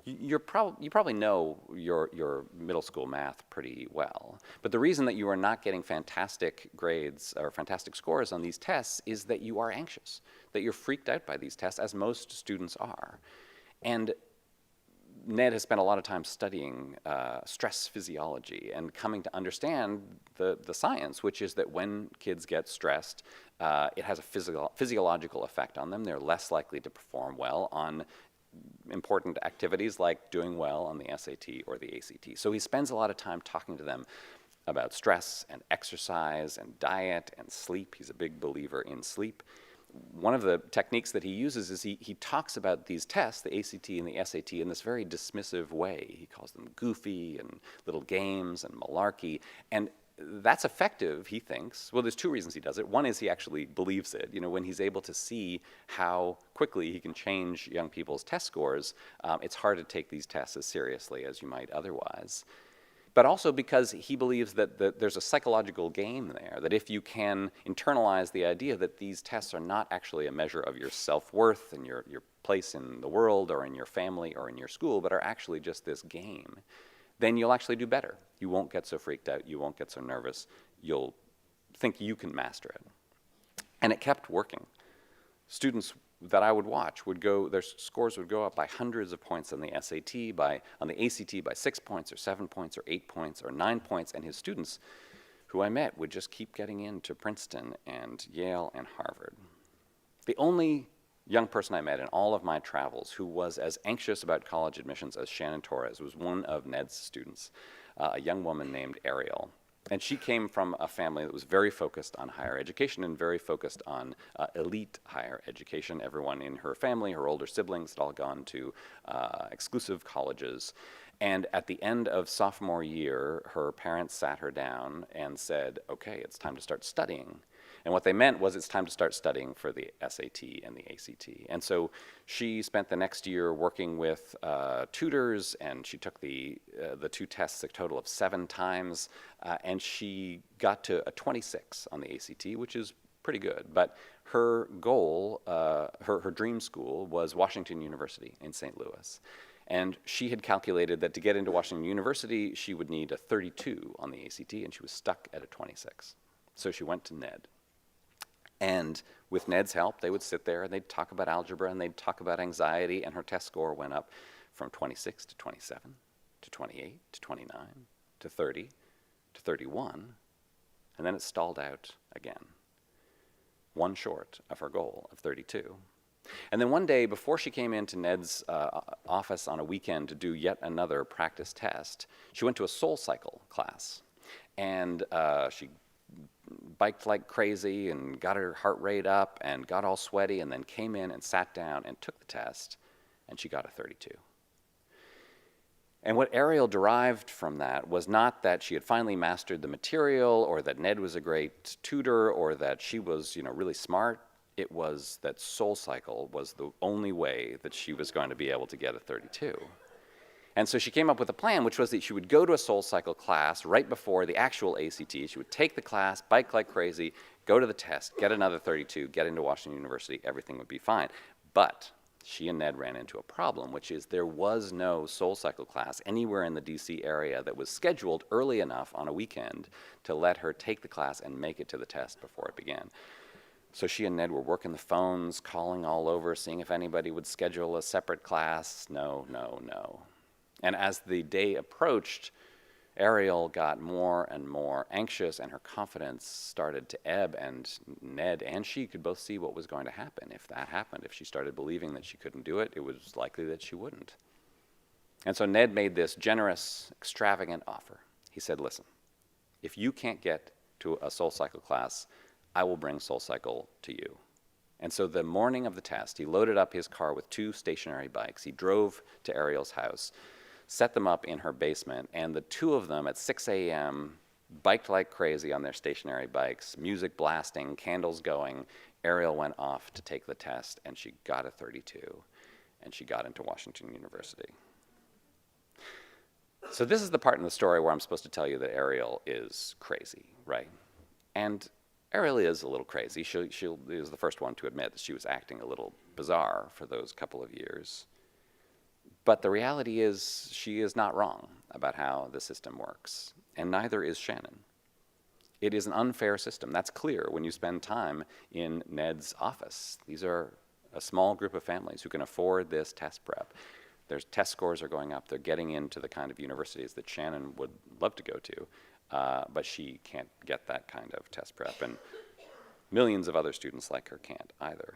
You probably know your middle school math pretty well, but the reason that you are not getting fantastic grades or fantastic scores on these tests is that you are anxious, that you're freaked out by these tests, as most students are. And Ned has spent a lot of time studying stress physiology and coming to understand the science, which is that when kids get stressed, it has a physiological effect on them. They're less likely to perform well on important activities like doing well on the SAT or the ACT. So he spends a lot of time talking to them about stress and exercise and diet and sleep. He's a big believer in sleep. One of the techniques that he uses is he talks about these tests, the ACT and the SAT, in this very dismissive way. He calls them goofy and little games and malarkey. And that's effective, he thinks. Well, there's two reasons he does it. One is he actually believes it. You know, when he's able to see how quickly he can change young people's test scores, it's hard to take these tests as seriously as you might otherwise. But also because he believes that there's a psychological game there, that if you can internalize the idea that these tests are not actually a measure of your self-worth and your place in the world or in your family or in your school, but are actually just this game, then you'll actually do better. You won't get so freaked out. You won't get so nervous. You'll think you can master it. And it kept working. Students that I would watch would go, their scores would go up by hundreds of points on the SAT, on the ACT by 6 points or 7 points or 8 points or 9 points, and his students who I met would just keep getting into Princeton and Yale and Harvard. The only young person I met in all of my travels who was as anxious about college admissions as Shannon Torres was one of Ned's students, a young woman named Ariel. And she came from a family that was very focused on higher education and very focused on elite higher education. Everyone in her family, her older siblings, had all gone to exclusive colleges. And at the end of sophomore year, her parents sat her down and said, okay, it's time to start studying. And what they meant was it's time to start studying for the SAT and the ACT. And so she spent the next year working with tutors, and she took the two tests a total of 7 times, and she got to a 26 on the ACT, which is pretty good. But her goal, her dream school, was Washington University in St. Louis. And she had calculated that to get into Washington University, she would need a 32 on the ACT, and she was stuck at a 26. So she went to Ned. And with Ned's help, they would sit there and they'd talk about algebra and they'd talk about anxiety, and her test score went up from 26 to 27 to 28 to 29 to 30 to 31, and then it stalled out again, one short of her goal of 32. And then one day, before she came into Ned's office on a weekend to do yet another practice test, she went to a SoulCycle class, and she biked like crazy and got her heart rate up and got all sweaty, and then came in and sat down and took the test, and she got a 32. And what Ariel derived from that was not that she had finally mastered the material or that Ned was a great tutor or that she was, really smart. It was that SoulCycle was the only way that she was going to be able to get a 32. And so she came up with a plan, which was that she would go to a SoulCycle class right before the actual ACT. She would take the class, bike like crazy, go to the test, get another 32, get into Washington University, everything would be fine. But she and Ned ran into a problem, which is there was no SoulCycle class anywhere in the DC area that was scheduled early enough on a weekend to let her take the class and make it to the test before it began. So she and Ned were working the phones, calling all over, seeing if anybody would schedule a separate class. No, no, no. And as the day approached, Ariel got more and more anxious, and her confidence started to ebb, and Ned and she could both see what was going to happen. If that happened, if she started believing that she couldn't do it, it was likely that she wouldn't. And so Ned made this generous, extravagant offer. He said, listen, if you can't get to a SoulCycle class, I will bring SoulCycle to you. And so the morning of the test, he loaded up his car with 2 stationary bikes. He drove to Ariel's house, set them up in her basement, and the 2 of them at 6 a.m. biked like crazy on their stationary bikes, music blasting, candles going. Ariel went off to take the test, and she got a 32, and she got into Washington University. So this is the part in the story where I'm supposed to tell you that Ariel is crazy, right? And Ariel is a little crazy. She is the first one to admit that she was acting a little bizarre for those couple of years. But the reality is she is not wrong about how the system works, and neither is Shannon. It is an unfair system. That's clear when you spend time in Ned's office. These are a small group of families who can afford this test prep. Their test scores are going up. They're getting into the kind of universities that Shannon would love to go to, but she can't get that kind of test prep, and millions of other students like her can't either.